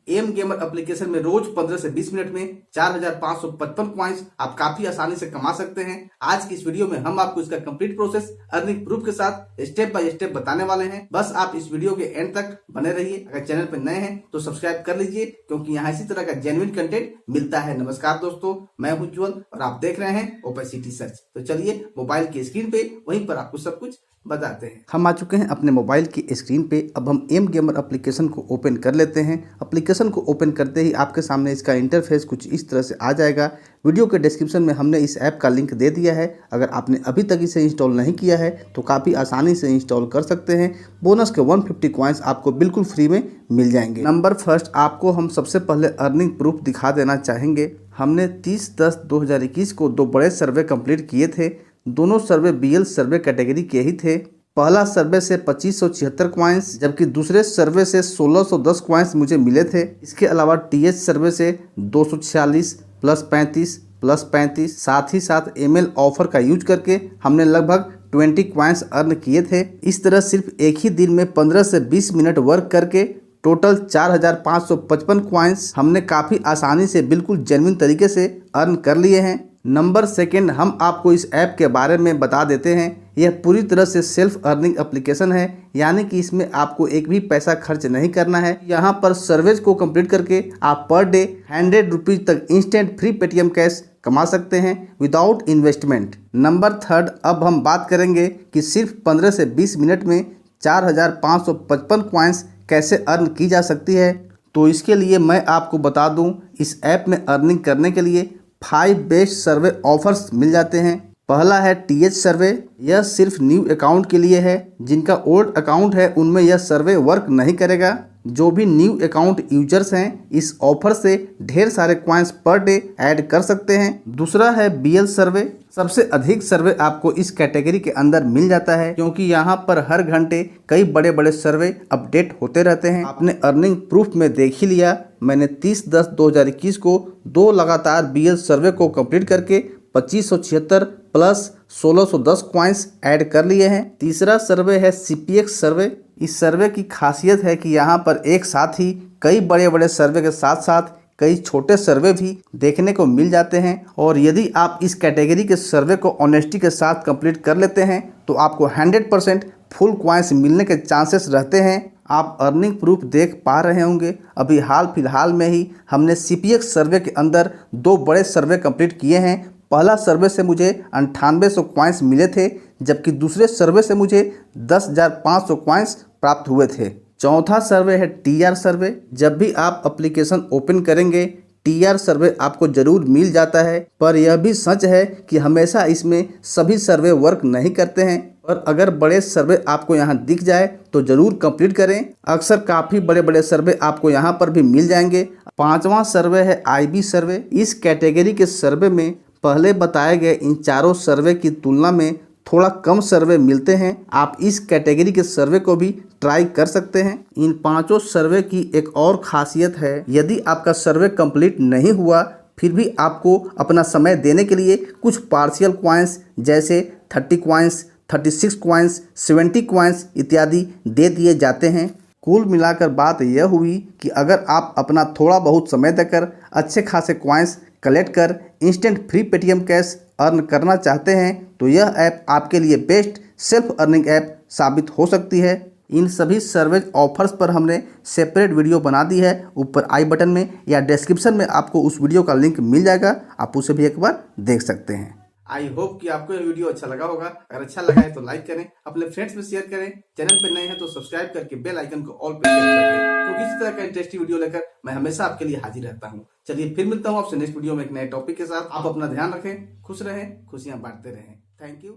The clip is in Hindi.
mGamer एप्लीकेशन में रोज 15 से 20 मिनट में 4555 कॉइंस आप काफी आसानी से कमा सकते हैं। आज की इस वीडियो में हम आपको इसका कंप्लीट प्रोसेस अर्निंग प्रूफ के साथ स्टेप बाय स्टेप बताने वाले हैं। बस आप इस वीडियो के एंड तक बने रहिए। अगर चैनल पर नए हैं तो सब्सक्राइब कर लीजिए, क्योंकि यहाँ इसी तरह का जेन्युइन कंटेंट मिलता है। नमस्कार दोस्तों, मैं हूं उज्ज्वल और आप देख रहे हैं ओपेसिटी सर्च। तो चलिए मोबाइल की स्क्रीन पे वहीं पर आपको सब कुछ बताते हैं। हम आ चुके हैं अपने मोबाइल की स्क्रीन पे। अब हम mGamer एप्लीकेशन को ओपन कर लेते हैं। एप्लीकेशन को ओपन करते ही आपके सामने इसका इंटरफेस कुछ इस तरह से आ जाएगा। वीडियो के डिस्क्रिप्शन में हमने इस ऐप का लिंक दे दिया है। अगर आपने अभी तक इसे इंस्टॉल नहीं किया है तो काफ़ी आसानी से इंस्टॉल कर सकते हैं। बोनस के 150 कॉइन्स आपको बिल्कुल फ्री में मिल जाएंगे। नंबर फर्स्ट आपको हम सबसे पहले अर्निंग प्रूफ दिखा देना चाहेंगे। हमने 30/10/2021 को 2 बड़े सर्वे कंप्लीट किए थे। दोनों सर्वे BL सर्वे कैटेगरी के ही थे। पहला सर्वे से 2576 कॉइन्स, जबकि दूसरे सर्वे से 1610 कॉइन्स मुझे मिले थे। इसके अलावा TH सर्वे से 246 + 35 + 35, साथ ही साथ ML ऑफर का यूज करके हमने लगभग 20 कॉइन्स अर्न किए थे। इस तरह सिर्फ एक ही दिन में 15 से 20 मिनट वर्क करके टोटल 4555 कॉइन्स हमने काफ़ी आसानी से बिल्कुल जेन्युइन तरीके से अर्न कर लिए हैं। नंबर सेकेंड, हम आपको इस ऐप के बारे में बता देते हैं। यह पूरी तरह से सेल्फ अर्निंग एप्लीकेशन है, यानी कि इसमें आपको एक भी पैसा खर्च नहीं करना है। यहाँ पर सर्वेज को कंप्लीट करके आप पर डे 100 रुपीज़ तक इंस्टेंट फ्री Paytm कैश कमा सकते हैं विदाउट इन्वेस्टमेंट। नंबर थर्ड, अब हम बात करेंगे कि सिर्फ 15 से 20 मिनट में 4555 कॉइन्स कैसे अर्न की जा सकती है। तो इसके लिए मैं आपको बता दूं, इस ऐप में अर्निंग करने के लिए 5 बेस्ट सर्वे ऑफर्स मिल जाते हैं। पहला है TH सर्वे। यह सिर्फ न्यू अकाउंट के लिए है। जिनका ओल्ड अकाउंट है उनमें यह सर्वे वर्क नहीं करेगा। जो भी न्यू अकाउंट यूजर्स हैं इस ऑफर से ढेर सारे कॉइन्स पर डे ऐड कर सकते हैं। दूसरा है BL सर्वे। सबसे अधिक सर्वे आपको इस कैटेगरी के अंदर मिल जाता है, क्योंकि यहाँ पर हर घंटे कई बड़े बड़े सर्वे अपडेट होते रहते हैं। आपने अर्निंग प्रूफ में देख ही लिया, मैंने 30/10/2021 को 2 लगातार BL सर्वे को कंप्लीट करके 2576 + 1610 कॉइन्स ऐड कर लिए हैं। तीसरा सर्वे है CPX सर्वे। इस सर्वे की खासियत है कि यहाँ पर एक साथ ही कई बड़े बड़े सर्वे के साथ साथ कई छोटे सर्वे भी देखने को मिल जाते हैं। और यदि आप इस कैटेगरी के सर्वे को ऑनेस्टी के साथ कंप्लीट कर लेते हैं तो आपको 100% फुल कॉइन्स मिलने के चांसेस रहते हैं। आप अर्निंग प्रूफ देख पा रहे होंगे। अभी हाल फिलहाल में ही हमने CPX सर्वे के अंदर 2 बड़े सर्वे कंप्लीट किए हैं। पहला सर्वे से मुझे 9800 कॉइन्स मिले थे, जबकि दूसरे सर्वे से मुझे 10,500 कॉइन्स प्राप्त हुए थे। चौथा सर्वे है TR सर्वे। जब भी आप एप्लीकेशन ओपन करेंगे TR सर्वे आपको जरूर मिल जाता है, पर यह भी सच है कि हमेशा इसमें सभी सर्वे वर्क नहीं करते हैं। और अगर बड़े सर्वे आपको यहाँ दिख जाए तो ज़रूर कंप्लीट करें। अक्सर काफ़ी बड़े बड़े सर्वे आपको यहाँ पर भी मिल जाएंगे। पांचवा सर्वे है IB सर्वे। इस कैटेगरी के सर्वे में पहले बताए गए इन चारों सर्वे की तुलना में थोड़ा कम सर्वे मिलते हैं। आप इस कैटेगरी के सर्वे को भी ट्राई कर सकते हैं। इन 5 सर्वे की एक और खासियत है, यदि आपका सर्वे कंप्लीट नहीं हुआ फिर भी आपको अपना समय देने के लिए कुछ पार्शियल कॉइन्स जैसे 30 कॉइन्स, 36 कॉइन्स, 70 कॉइन्स इत्यादि दे दिए जाते हैं। कुल मिलाकर बात यह हुई कि अगर आप अपना थोड़ा बहुत समय देकर अच्छे खासे कॉइन्स कलेक्ट कर instant free Paytm cash earn करना चाहते हैं तो यह ऐप आपके लिए बेस्ट सेल्फ अर्निंग ऐप साबित हो सकती है। इन सभी सर्वेज ऑफर्स पर हमने सेपरेट वीडियो बना दी है। ऊपर आई बटन में या डिस्क्रिप्शन में आपको उस वीडियो का लिंक मिल जाएगा, आप उसे भी एक बार देख सकते हैं। आई होप कि आपको यह वीडियो अच्छा लगा होगा। अगर अच्छा लगा है तो लाइक करें, अपने फ्रेंड्स में शेयर करें। चैनल पे नए हैं तो सब्सक्राइब करके बेल आइकन को ऑल पे सेट कर दें, क्योंकि इस तरह का इंटरेस्टिंग वीडियो लेकर मैं हमेशा आपके लिए हाजिर रहता हूँ। चलिए फिर मिलता हूँ आपसे नेक्स्ट वीडियो में एक नए टॉपिक के साथ। आप अपना ध्यान रखें, खुश रहें, खुशियां बांटते रहें। Thank you.